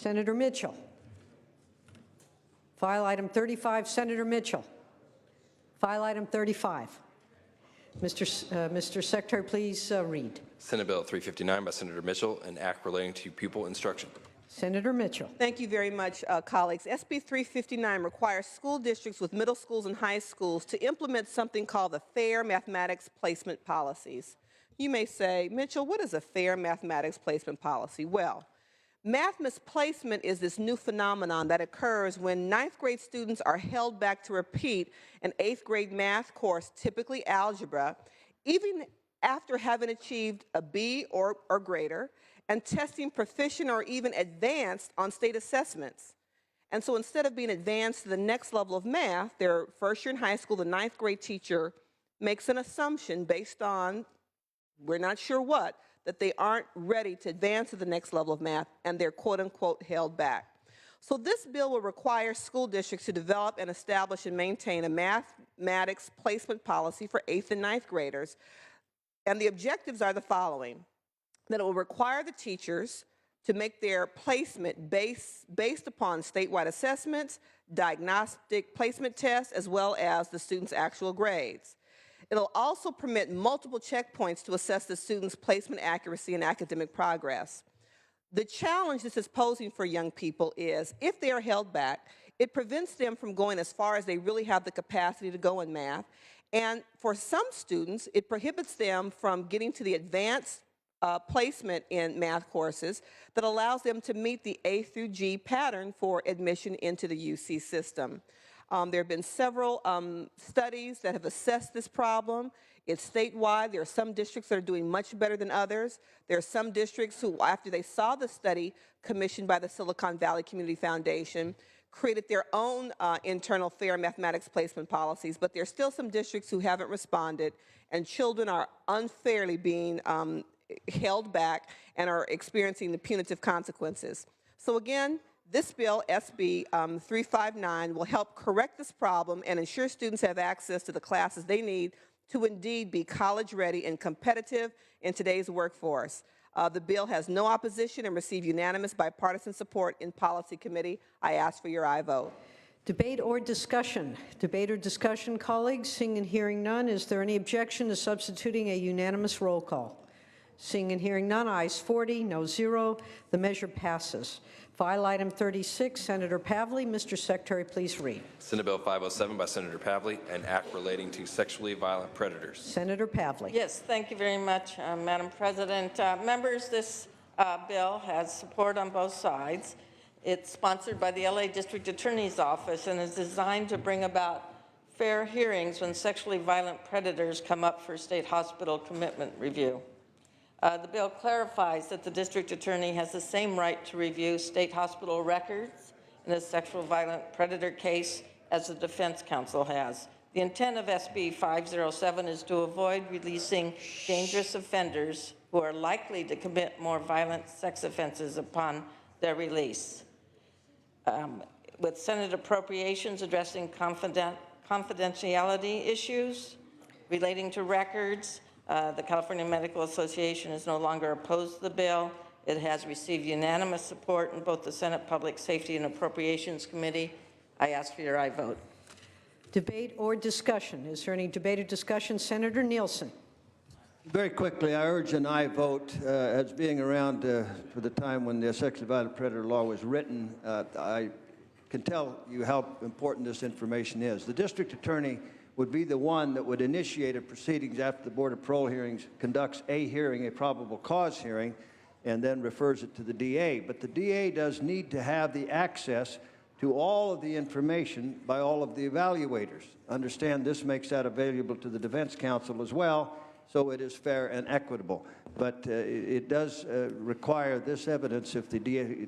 Senator Mitchell. File item 35, Senator Mitchell. File item 35. Mr. Secretary, please read. Senate Bill 359 by Senator Mitchell, an act relating to pupil instruction. Senator Mitchell. Thank you very much, colleagues. SB 359 requires school districts with middle schools and high schools to implement something called the Fair Mathematics Placement Policies. You may say, Mitchell, what is a fair mathematics placement policy? Well, math misplacement is this new phenomenon that occurs when 9th grade students are held back to repeat an 8th grade math course, typically algebra, even after having achieved a B or greater, and testing proficient or even advanced on state assessments. And so instead of being advanced to the next level of math, their first year in high school, the 9th grade teacher makes an assumption based on, we're not sure what, that they aren't ready to advance to the next level of math, and they're quote-unquote held back. So this bill will require school districts to develop and establish and maintain a mathematics placement policy for 8th and 9th graders. And the objectives are the following: that it will require the teachers to make their placement based upon statewide assessments, diagnostic placement tests, as well as the students' actual grades. It'll also permit multiple checkpoints to assess the students' placement accuracy and academic progress. The challenge this is posing for young people is, if they are held back, it prevents them from going as far as they really have the capacity to go in math. And for some students, it prohibits them from getting to the advanced placement in math courses that allows them to meet the A through G pattern for admission into the UC system. There have been several studies that have assessed this problem. It's statewide. There are some districts that are doing much better than others. There are some districts who, after they saw the study commissioned by the Silicon Valley Community Foundation, created their own internal fair mathematics placement policies, but there are still some districts who haven't responded, and children are unfairly being held back and are experiencing the punitive consequences. So again, this bill, SB 359, will help correct this problem and ensure students have access to the classes they need to indeed be college ready and competitive in today's workforce. The bill has no opposition and received unanimous bipartisan support in Policy Committee. I ask for your aye vote. Debate or discussion? Debate or discussion, colleagues? Seeing and hearing none, is there any objection to substituting a unanimous roll call? Seeing and hearing none, ayes 40, no 0. The measure passes. File item 36, Senator Pavley. Mr. Secretary, please read. Senate Bill 507 by Senator Pavley, an act relating to sexually violent predators. Senator Pavley. Yes, thank you very much, Madam President. Members, this bill has support on both sides. It's sponsored by the LA District Attorney's Office and is designed to bring about fair hearings when sexually violent predators come up for state hospital commitment review. The bill clarifies that the district attorney has the same right to review state hospital records in a sexual violent predator case as the defense counsel has. The intent of SB 507 is to avoid releasing dangerous offenders who are likely to commit more violent sex offenses upon their release. With Senate appropriations addressing confidentiality issues relating to records, the California Medical Association is no longer opposed to the bill. It has received unanimous support in both the Senate Public Safety and Appropriations Committee. I ask for your aye vote. Debate or discussion? Is there any debate or discussion? Senator Nielsen. Very quickly, I urge an aye vote. As being around for the time when the sexually violent predator law was written, I can tell you how important this information is. The district attorney would be the one that would initiate a proceedings after the Board of Parole hearings conducts a hearing, a probable cause hearing, and then refers it to the DA. But the DA does need to have the access to all of the information by all of the evaluators. Understand this makes that available to the defense counsel as well, so it is fair and equitable. But it does require this evidence if the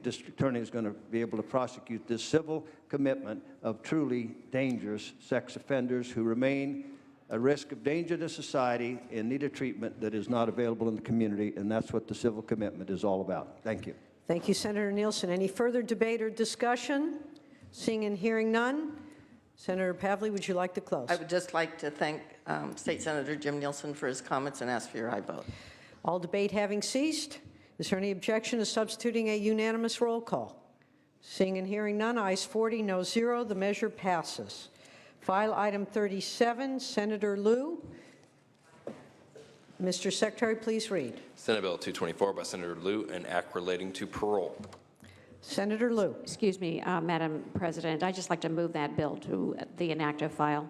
district attorney is going to be able to prosecute this civil commitment of truly dangerous sex offenders who remain a risk of danger to society in need of treatment that is not available in the community, and that's what the civil commitment is all about. Thank you. Thank you, Senator Nielsen. Any further debate or discussion? Seeing and hearing none, Senator Pavley, would you like to close? I would just like to thank State Senator Jim Nielsen for his comments and ask for your aye vote. All debate having ceased, is there any objection to substituting a unanimous roll call? Seeing and hearing none, ayes 40, no 0. The measure passes. File item 37, Senator Liu. Mr. Secretary, please read. Senate Bill 224 by Senator Liu, an act relating to parole. Senator Liu. Excuse me, Madam President. I'd just like to move that bill to the inactive file.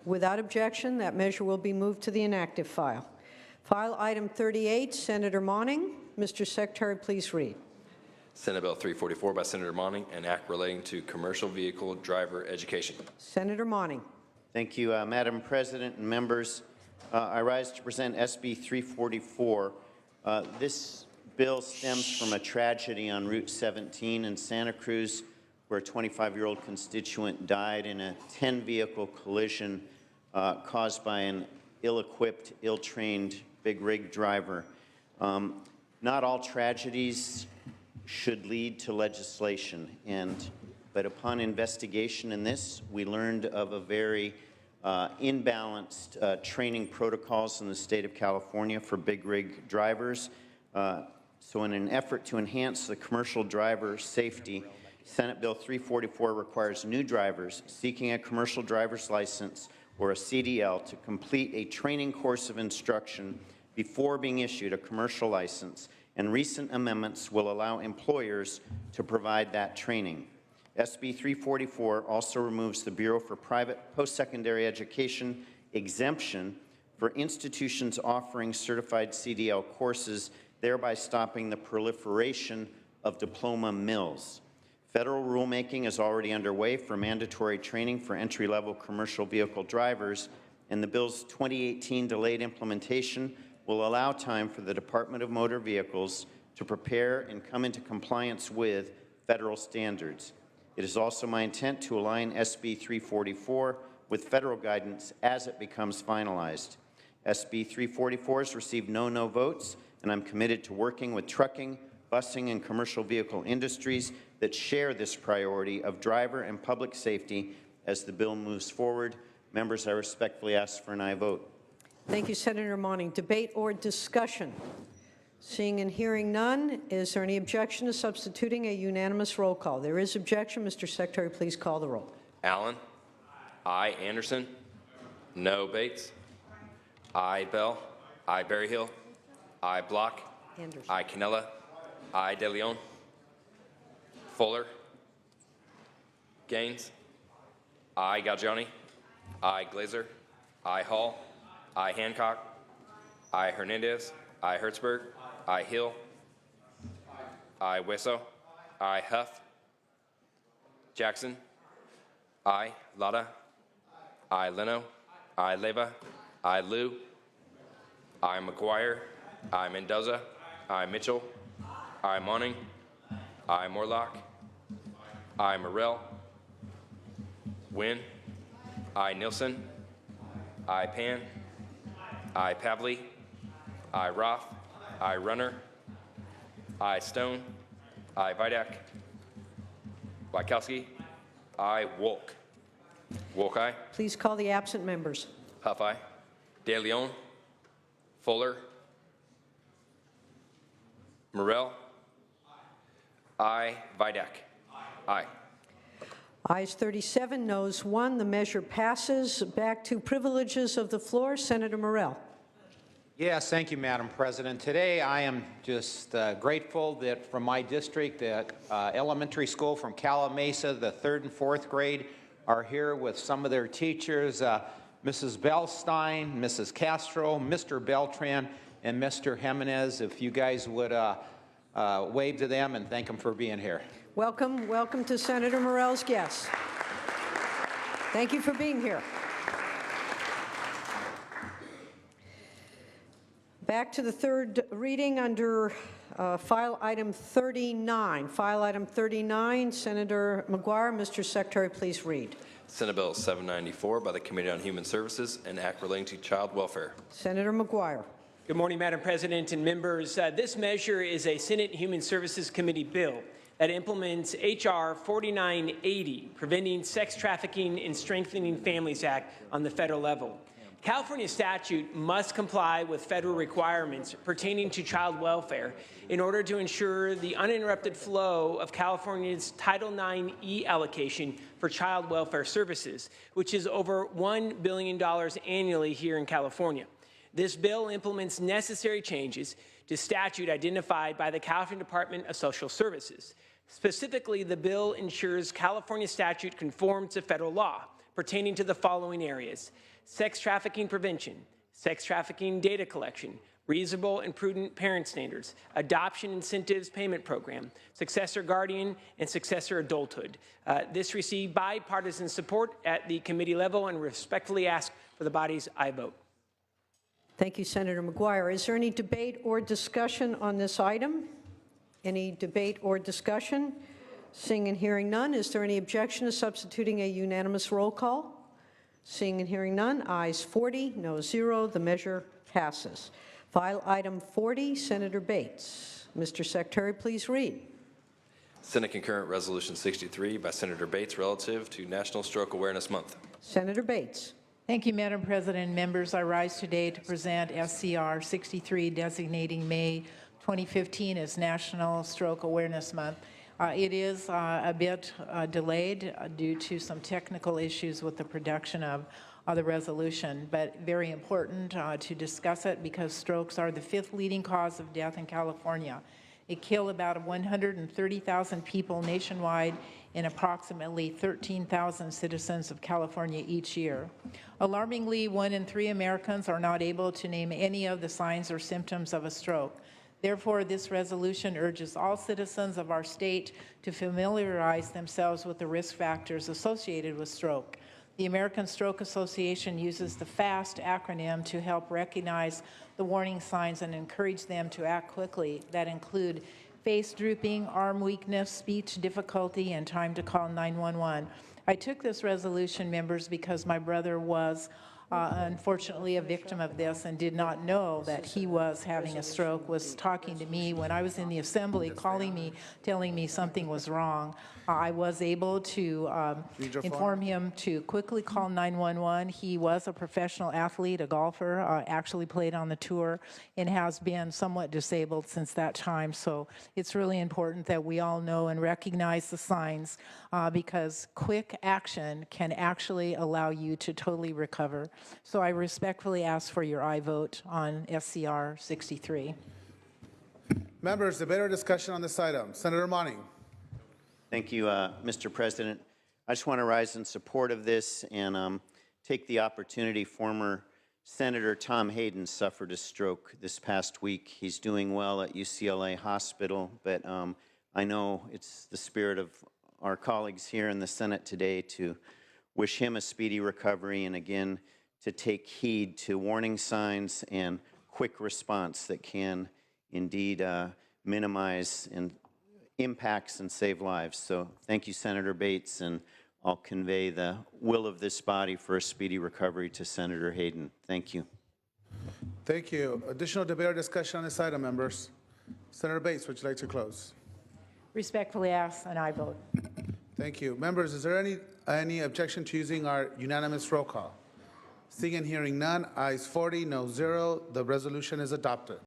Without objection, that measure will be moved to the inactive file. File item 38, Senator Monning. Mr. Secretary, please read. Senate Bill 344 by Senator Monning, an act relating to commercial vehicle driver education. Senator Monning. Thank you, Madam President and members. I rise to present SB 344. This bill stems from a tragedy on Route 17 in Santa Cruz, where a 25-year-old constituent died in a 10-vehicle collision caused by an ill-equipped, ill-trained big rig driver. Not all tragedies should lead to legislation, but upon investigation in this, we learned of a very imbalanced training protocols in the state of California for big rig drivers. So in an effort to enhance the commercial driver safety, Senate Bill 344 requires new drivers seeking a commercial driver's license or a CDL to complete a training course of instruction before being issued a commercial license, and recent amendments will allow employers to provide that training. SB 344 also removes the Bureau for Private Post-Secondary Education exemption for institutions offering certified CDL courses, thereby stopping the proliferation of diploma mills. Federal rulemaking is already underway for mandatory training for entry-level commercial vehicle drivers, and the bill's 2018 delayed implementation will allow time for the Department of Motor Vehicles to prepare and come into compliance with federal standards. It is also my intent to align SB 344 with federal guidance as it becomes finalized. SB 344 has received no votes, and I'm committed to working with trucking, busing, and commercial vehicle industries that share this priority of driver and public safety as the bill moves forward. Members, I respectfully ask for an aye vote. Thank you, Senator Monning. Debate or discussion? Seeing and hearing none, is there any objection to substituting a unanimous roll call? There is objection. Mr. Secretary, please call the roll. Allen. Aye. Anderson. No. Bates. Aye. Bell. Aye. Berryhill. Aye. Block. Anderson. Aye. Canella. Aye. De Leon. Fuller. Gaines. Aye. Galgiani. Aye. Glazer. Aye. Hall. Aye. Hancock. Aye. Hernandez. Aye. Hertzberg. Aye. Hill. Aye. Wesso. Aye. Huff. Jackson. Aye. Lada. Aye. Leno. Aye. Leva. Aye. Liu. Aye. McGuire. Aye. Mendoza. Aye. Mitchell. Aye. Monning. Aye. Morlock. Aye. Morrell. Wynn. Aye. Nielsen. Aye. Pan. Aye. Pavley. Aye. Roth. Aye. Runner. Aye. Stone. Aye. Vidak. Wykowski. Aye. Wolk. Wolk, aye. Please call the absent members. Huff, aye. De Leon. Fuller. Morrell. Aye. Vidak. Aye. Ayes 37, noes 1. The measure passes. Back to privileges of the floor. Senator Morrell. Yes, thank you, Madam President. Today I am just grateful that from my district that elementary school from Calamasa, the 3rd and 4th grade, are here with some of their teachers, Mrs. Bellstein, Mrs. Castro, Mr. Beltran, and Mr. Jimenez. If you guys would wave to them and thank them for being here. Welcome, welcome to Senator Morrell's guests. Thank you for being here. Back to the third reading under file item 39. File item 39, Senator McGuire. Mr. Secretary, please read. Senate Bill 794 by the Committee on Human Services, an act relating to child welfare. Senator McGuire. Good morning, Madam President and members. This measure is a Senate Human Services Committee bill that implements H.R. 4980, Preventing Sex Trafficking and Strengthening Families Act on the federal level. California statute must comply with federal requirements pertaining to child welfare in order to ensure the uninterrupted flow of California's Title IX allocation for child welfare services, which is over $1 billion annually here in California. This bill implements necessary changes to statute identified by the California Department of Social Services. Specifically, the bill ensures California statute conforms to federal law pertaining to the following areas: sex trafficking prevention, sex trafficking data collection, reasonable and prudent parent standards, adoption incentives payment program, successor guardian, and successor adulthood. This received bipartisan support at the committee level and respectfully ask for the body's aye vote. Thank you, Senator McGuire. Is there any debate or discussion on this item? Any debate or discussion? Seeing and hearing none, is there any objection to substituting a unanimous roll call? Seeing and hearing none, ayes 40, no 0. The measure passes. File item 40, Senator Bates. Mr. Secretary, please read. Senate Concurrent Resolution 63 by Senator Bates relative to National Stroke Awareness Month. Senator Bates. Thank you, Madam President. Members, I rise today to present SCR 63 designating May 2015 as National Stroke Awareness Month. It is a bit delayed due to some technical issues with the production of the resolution, but very important to discuss it because strokes are the 5th leading cause of death in California. They kill about 130,000 people nationwide and approximately 13,000 citizens of California each year. Alarmingly, 1 in 3 Americans are not able to name any of the signs or symptoms of a stroke. Therefore, this resolution urges all citizens of our state to familiarize themselves with the risk factors associated with stroke. The American Stroke Association uses the FAST acronym to help recognize the warning signs and encourage them to act quickly that include face drooping, arm weakness, speech difficulty, and time to call 911. I took this resolution, members, because my brother was unfortunately a victim of this and did not know that he was having a stroke, was talking to me when I was in the assembly, calling me, telling me something was wrong. I was able to inform him to quickly call 911. He was a professional athlete, a golfer, actually played on the tour, and has been somewhat disabled since that time. So it's really important that we all know and recognize the signs because quick action can actually allow you to totally recover. So I respectfully ask for your aye vote on SCR 63. Members, debate or discussion on this item. Senator Monning. Thank you, Mr. President. I just want to rise in support of this and take the opportunity. Former Senator Tom Hayden suffered a stroke this past week. He's doing well at UCLA Hospital, but I know it's the spirit of our colleagues here in the Senate today to wish him a speedy recovery and again to take heed to warning signs and quick response that can indeed minimize and impacts and save lives. So thank you, Senator Bates, and I'll convey the will of this body for a speedy recovery to Senator Hayden. Thank you. Thank you. Additional debate or discussion on this item, members. Senator Bates, would you like to close? Respectfully ask an aye vote. Thank you. Members, is there any objection to using our unanimous roll call? Seeing and hearing none, ayes 40, no 0. The resolution is adopted.